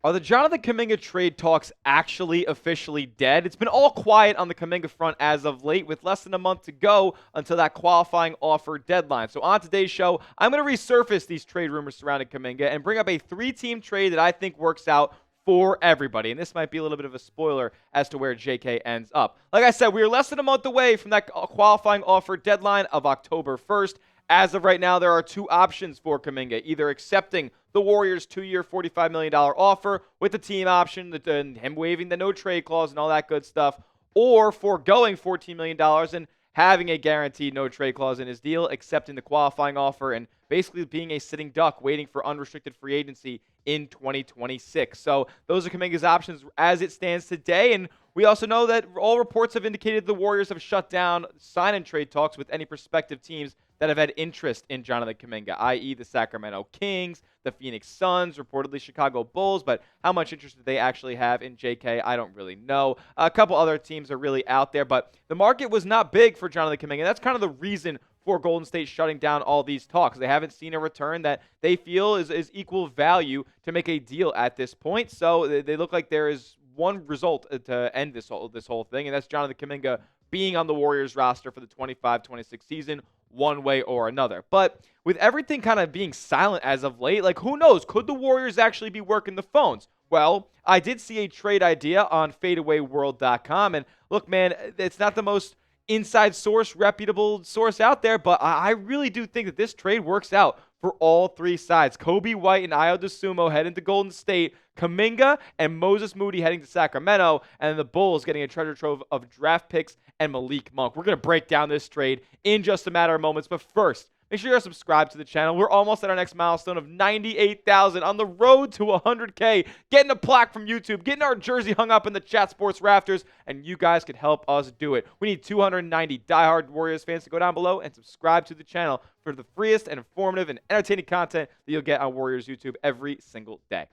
Are the Jonathan Kuminga trade talks actually officially dead? It's been all quiet on the Kaminga front as of late, with less than a month to go until that qualifying offer deadline. So on today's show, I'm going to resurface these trade rumors surrounding Kaminga and bring up a three-team trade that I think works out for everybody. And this might be a little bit of a spoiler as to where JK ends up. Like I said, we are less than a month away from that qualifying offer deadline of October 1st. As of right now, there are two options for Kaminga, either accepting the Warriors' 2-year, $45 million offer with the team option, and him waiving the no-trade clause and all that good stuff, or foregoing $14 million and having a guaranteed no-trade clause in his deal, accepting the qualifying offer, and basically being a sitting duck waiting for unrestricted free agency in 2026. So those are Kaminga's options as it stands today, and we also know that all reports have indicated the Warriors have shut down sign-and-trade talks with any prospective teams that have had interest in Jonathan Kuminga, i.e. the Sacramento Kings, the Phoenix Suns, reportedly Chicago Bulls, but how much interest do they actually have in JK? I don't really know. A couple other teams are really out there, but the market was not big for Jonathan Kuminga. That's kind of the reason for Golden State shutting down all these talks. They haven't seen a return that they feel is equal value to make a deal at this point, so they look like there is one result to end this whole thing, and that's Jonathan Kuminga being on the Warriors roster for the 25-26 season, one way or another. But with everything kind of being silent as of late, like, who knows? Could the Warriors actually be working the phones? Well, I did see a trade idea on fadeawayworld.com, and look, man, it's not the most inside source, reputable source out there, but I really do think that this trade works out for all three sides. Coby White and Ayo Dosunmu heading to Golden State, Kaminga and Moses Moody heading to Sacramento, and the Bulls getting a treasure trove of draft picks and Malik Monk. We're going to break down this trade in just a matter of moments, but first, make sure you're subscribed to the channel. We're almost at our next milestone of 98,000, on the road to 100K, getting a plaque from YouTube, getting our jersey hung up in the Chat Sports rafters, and you guys could help us do it. We need 290 diehard Warriors fans to go down below and subscribe to the channel for the freest and informative and entertaining content that you'll get on Warriors YouTube every single day.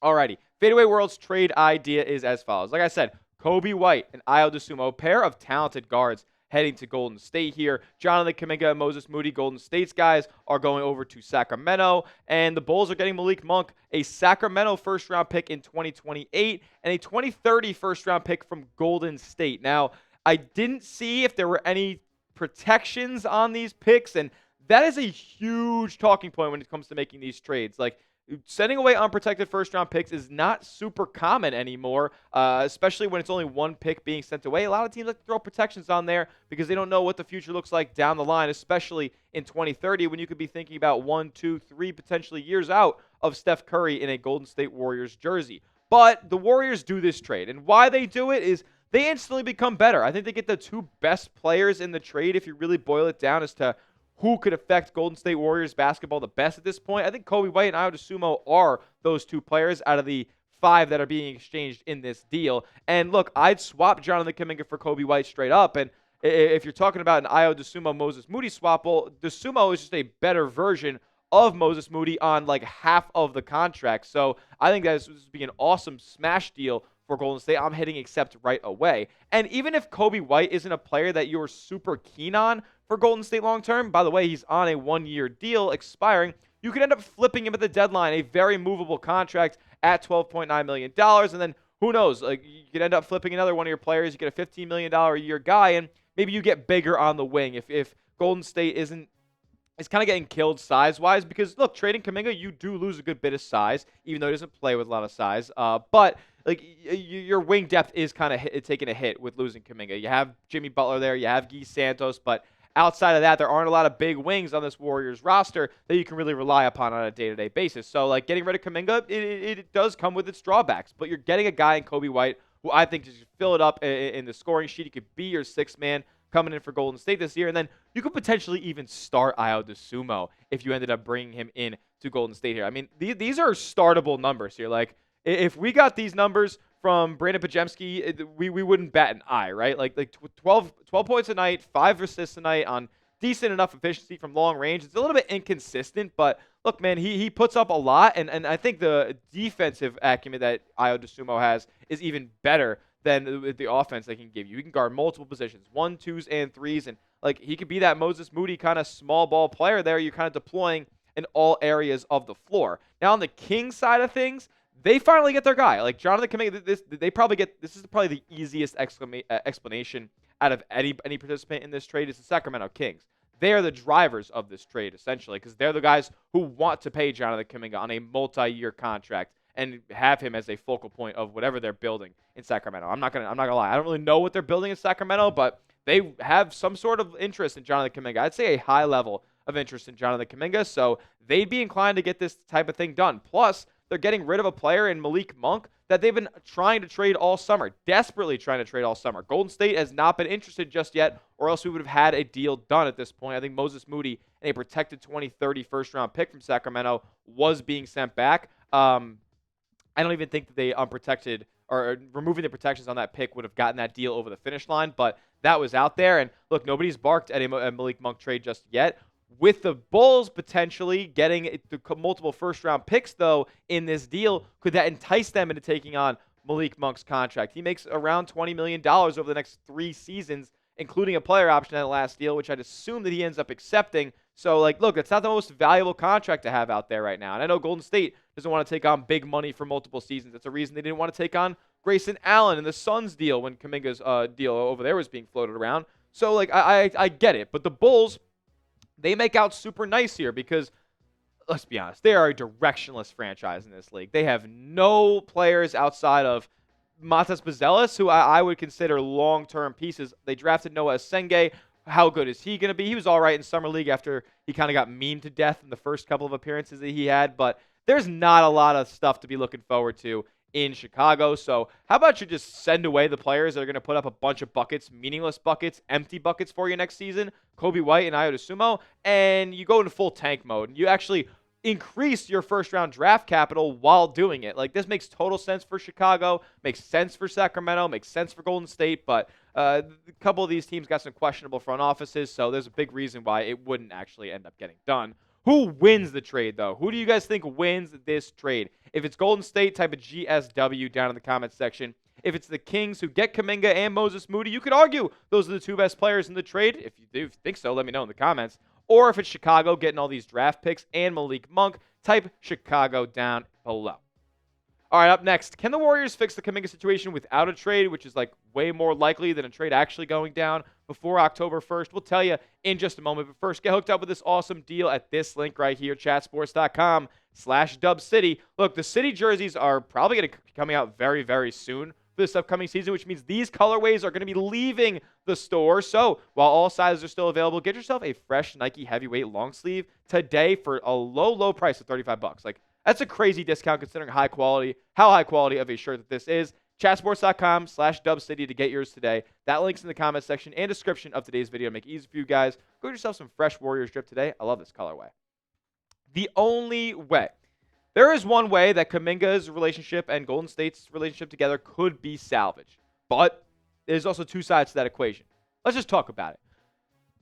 Alrighty, Fadeaway World's trade idea is as follows. Like I said, Coby White and Ayo Dosunmu, a pair of talented guards heading to Golden State here. Jonathan Kuminga and Moses Moody, Golden State's guys, are going over to Sacramento. And the Bulls are getting Malik Monk, a Sacramento first-round pick in 2028, and a 2030 first-round pick from Golden State. Now, I didn't see if there were any protections on these picks, and that is a huge talking point when it comes to making these trades. Like, sending away unprotected first-round picks is not super common anymore, especially when it's only one pick being sent away. A lot of teams like to throw protections on there because they don't know what the future looks like down the line, especially in 2030 when you could be thinking about 1, 2, 3 potentially years out of Steph Curry in a Golden State Warriors jersey. But the Warriors do this trade, and why they do it is they instantly become better. I think they get the two best players in the trade if you really boil it down as to who could affect Golden State Warriors basketball the best at this point. I think Coby White and Ayo Dosunmu are those two players out of the 5 that are being exchanged in this deal. And look, I'd swap Jonathan Kuminga for Coby White straight up. And if you're talking about an Ayo Dosunmu Moses Moody swap, well, Dosunmu is just a better version of Moses Moody on like half of the contract. So I think this would be an awesome smash deal for Golden State. I'm hitting accept right away. And even if Coby White isn't a player that you're super keen on for Golden State long term, by the way, he's on a 1-year deal expiring, you could end up flipping him at the deadline, a very movable contract at $12.9 million. And then who knows, like, you could end up flipping another one of your players. You get a $15 million a year guy, and maybe you get bigger on the wing if Golden State is kind of getting killed size-wise, because, look, trading Kaminga, you do lose a good bit of size, even though he doesn't play with a lot of size. But like, your wing depth is kind of taking a hit with losing Kaminga. You have Jimmy Butler there, you have Guy Santos, but outside of that, there aren't a lot of big wings on this Warriors roster that you can really rely upon on a day-to-day basis. So, like, getting rid of Kaminga, it does come with its drawbacks, but you're getting a guy in Coby White who I think just fill it up in the scoring sheet. He could be your sixth man coming in for Golden State this year, and then you could potentially even start Ayo Dosunmu if you ended up bringing him in to Golden State here. I mean, these are startable numbers here. Like, if we got these numbers from Brandon Pajemski, we wouldn't bat an eye, right? Like 12 points a night, 5 assists a night on decent enough efficiency from long range. It's a little bit inconsistent, but look, man, he puts up a lot, and I think the defensive acumen that Ayo Dosunmu has is even better than the offense they can give you. He can guard multiple positions, 1, 2s, and 3s, and like, he could be that Moses Moody kind of small ball player there. You're kind of deploying in all areas of the floor. Now, on the King side of things, they finally get their guy. Like Jonathan Kuminga, this is probably the easiest explanation out of any participant in this trade is the Sacramento Kings. They are the drivers of this trade, essentially, because they're the guys who want to pay Jonathan Kuminga on a multi-year contract and have him as a focal point of whatever they're building in Sacramento. I'm not gonna lie. I don't really know what they're building in Sacramento, but they have some sort of interest in Jonathan Kuminga. I'd say a high level of interest in Jonathan Kuminga, so they'd be inclined to get this type of thing done. Plus, they're getting rid of a player in Malik Monk that they've been trying to trade all summer, desperately trying to trade all summer. Golden State has not been interested just yet, or else we would have had a deal done at this point. I think Moses Moody and a protected 2030 first-round pick from Sacramento was being sent back. I don't even think that they unprotected or removing the protections on that pick would have gotten that deal over the finish line, but that was out there. And look, nobody's barked at a Malik Monk trade just yet. With the Bulls potentially getting multiple first-round picks, though, in this deal, could that entice them into taking on Malik Monk's contract? He makes around $20 million over the next 3 seasons, including a player option in the last deal, which I'd assume that he ends up accepting. So, like, look, it's not the most valuable contract to have out there right now. And I know Golden State doesn't want to take on big money for multiple seasons. That's a reason they didn't want to take on Grayson Allen in the Suns deal when Kuminga's deal over there was being floated around. So, like, I get it. But the Bulls, they make out super nice here because, let's be honest, they are a directionless franchise in this league. They have no players outside of Matas Buzelis, who I would consider long-term pieces. They drafted Noah Asenge. How good is he going to be? He was all right in Summer League after he kind of got memed to death in the first couple of appearances that he had, but there's not a lot of stuff to be looking forward to in Chicago. So how about you just send away the players that are going to put up a bunch of buckets, meaningless buckets, empty buckets for you next season, Kobe White and Ayo Dosunmu, and you go into full tank mode. You actually increase your first-round draft capital while doing it. Like, this makes total sense for Chicago, makes sense for Sacramento, makes sense for Golden State, but a couple of these teams got some questionable front offices, so there's a big reason why it wouldn't actually end up getting done. Who wins the trade, though? Who do you guys think wins this trade? If it's Golden State, type of GSW down in the comments section. If it's the Kings who get Kuminga and Moses Moody, you could argue those are the 2 best players in the trade. If you do think so, let me know in the comments. Or if it's Chicago getting all these draft picks and Malik Monk, type Chicago down below. All right, up next, can the Warriors fix the Kuminga situation without a trade, which is like way more likely than a trade actually going down before October 1st? We'll tell you in just a moment. But first, get hooked up with this awesome deal at this link right here, chatsports.com/dubcity. Look, the City jerseys are probably going to be coming out very, very soon for this upcoming season, which means these colorways are going to be leaving the store. So while all sizes are still available, get yourself a fresh Nike heavyweight long sleeve today for a low, low price of $35. Like, that's a crazy discount considering how high quality of a shirt that this is. Chatsports.com/dubcity to get yours today. That link's in the comment section and description of today's video to make it easy for you guys. Go get yourself some fresh Warriors drip today. I love this colorway. The only way. There is one way that Kuminga's relationship and Golden State's relationship together could be salvaged. But there's also 2 sides to that equation. Let's just talk about it.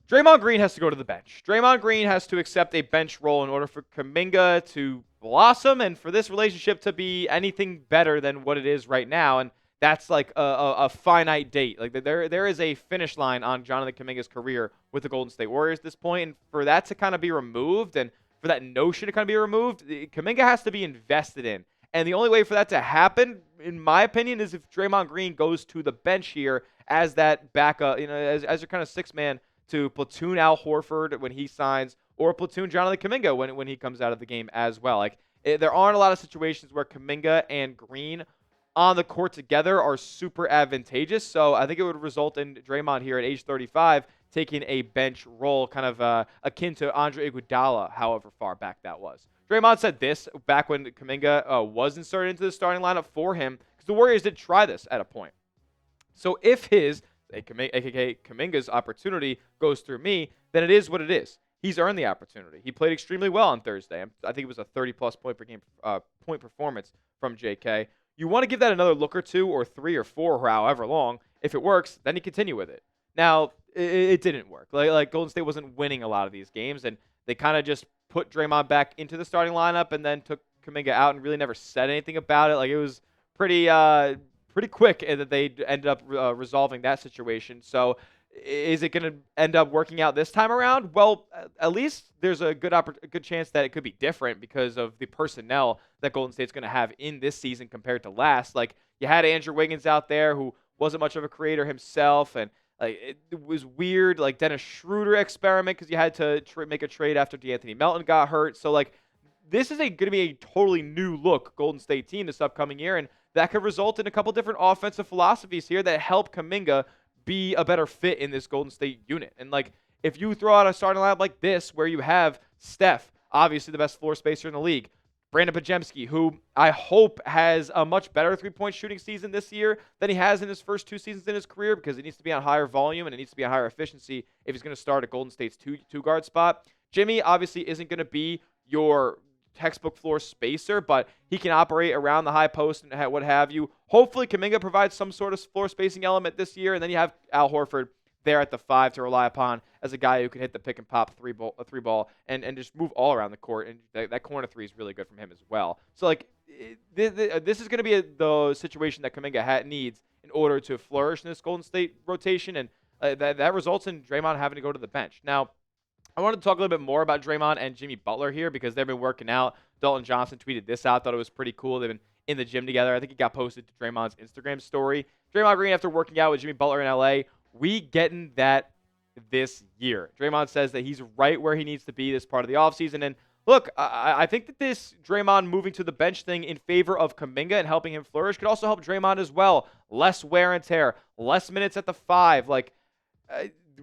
Draymond Green has to go to the bench. Draymond Green has to accept a bench role in order for Kuminga to blossom and for this relationship to be anything better than what it is right now. And that's like a finite date. Like, there is a finish line on Jonathan Kuminga's career with the Golden State Warriors at this point. And for that to kind of be removed and for that notion to kind of be removed, Kuminga has to be invested in. And the only way for that to happen, in my opinion, is if Draymond Green goes to the bench here as that backup, as your kind of 6-man to platoon Al Horford when he signs, or platoon Jonathan Kuminga when he comes out of the game as well. Like, there aren't a lot of situations where Kuminga and Green on the court together are super advantageous. So I think it would result in Draymond here at age 35 taking a bench role, kind of akin to Andre Iguodala, however far back that was. Draymond said this back when Kaminga was inserted into the starting lineup for him, because the Warriors did try this at a point. So if his, aka Kaminga's opportunity goes through me, then it is what it is. He's earned the opportunity. He played extremely well on Thursday. I think it was a 30-plus point per game point performance from JK. You want to give that another look or 2 or 3 or 4 or however long. If it works, then you continue with it. Now, it didn't work. Like Golden State wasn't winning a lot of these games, and they kind of just put Draymond back into the starting lineup and then took Kaminga out and really never said anything about it. Like, it was pretty quick that they ended up resolving that situation. So is it going to end up working out this time around? Well, at least there's a good chance that it could be different because of the personnel that Golden State's going to have in this season compared to last. Like, you had Andrew Wiggins out there who wasn't much of a creator himself, and like it was weird, like Dennis Schroeder experiment because you had to make a trade after DeAnthony Melton got hurt. So like this is going to be a totally new look Golden State team this upcoming year, and that could result in a couple different offensive philosophies here that help Kaminga be a better fit in this Golden State unit. And like if you throw out a starting lineup like this where you have Steph, obviously the best floor spacer in the league, Brandon Pajemski, who I hope has a much better three-point shooting season this year than he has in his first 2 seasons in his career because it needs to be on higher volume and it needs to be on higher efficiency if he's going to start at Golden State's two-guard spot. Jimmy obviously isn't going to be your textbook floor spacer, but he can operate around the high post and what have you. Hopefully, Kaminga provides some sort of floor spacing element this year, and then you have Al Horford there at the 5 to rely upon as a guy who can hit the pick and pop three ball and just move all around the court. And that corner 3 is really good from him as well. So like this is going to be the situation that Kaminga needs in order to flourish in this Golden State rotation, and that results in Draymond having to go to the bench. Now, I wanted to talk a little bit more about Draymond and Jimmy Butler here because they've been working out. Dalton Johnson tweeted this out, thought it was pretty cool. They've been in the gym together. I think it got posted to Draymond's Instagram story. Draymond Green, after working out with Jimmy Butler in LA, we getting that this year. Draymond says that he's right where he needs to be this part of the offseason. And look, I think that this Draymond moving to the bench thing in favor of Kaminga and helping him flourish could also help Draymond as well. Less wear and tear, less minutes at the 5. Like,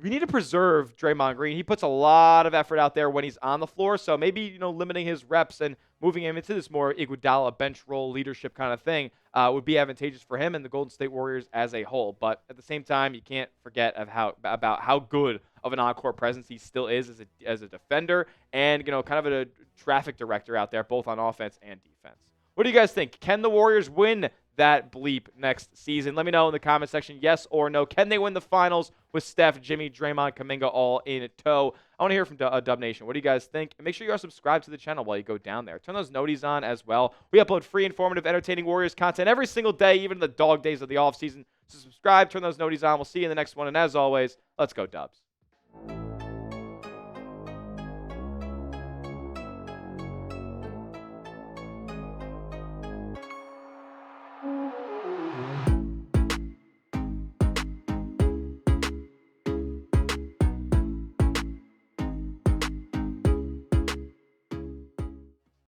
we need to preserve Draymond Green. He puts a lot of effort out there when he's on the floor, so maybe limiting his reps and moving him into this more Iguodala bench role leadership kind of thing would be advantageous for him and the Golden State Warriors as a whole. But at the same time, you can't forget about how good of an on-court presence he still is as a defender and kind of a traffic director out there, both on offense and defense. What do you guys think? Can the Warriors win that bleep next season? Let me know in the comment section, yes or no. Can they win the finals with Steph, Jimmy, Draymond, Kaminga all in tow? I want to hear from Dub Nation. What do you guys think? And make sure you are subscribed to the channel while you go down there. Turn those noties on as well. We upload free, informative, entertaining Warriors content every single day, even in the dog days of the offseason. So subscribe, turn those noties on. We'll see you in the next one. And as always, let's go Dubs.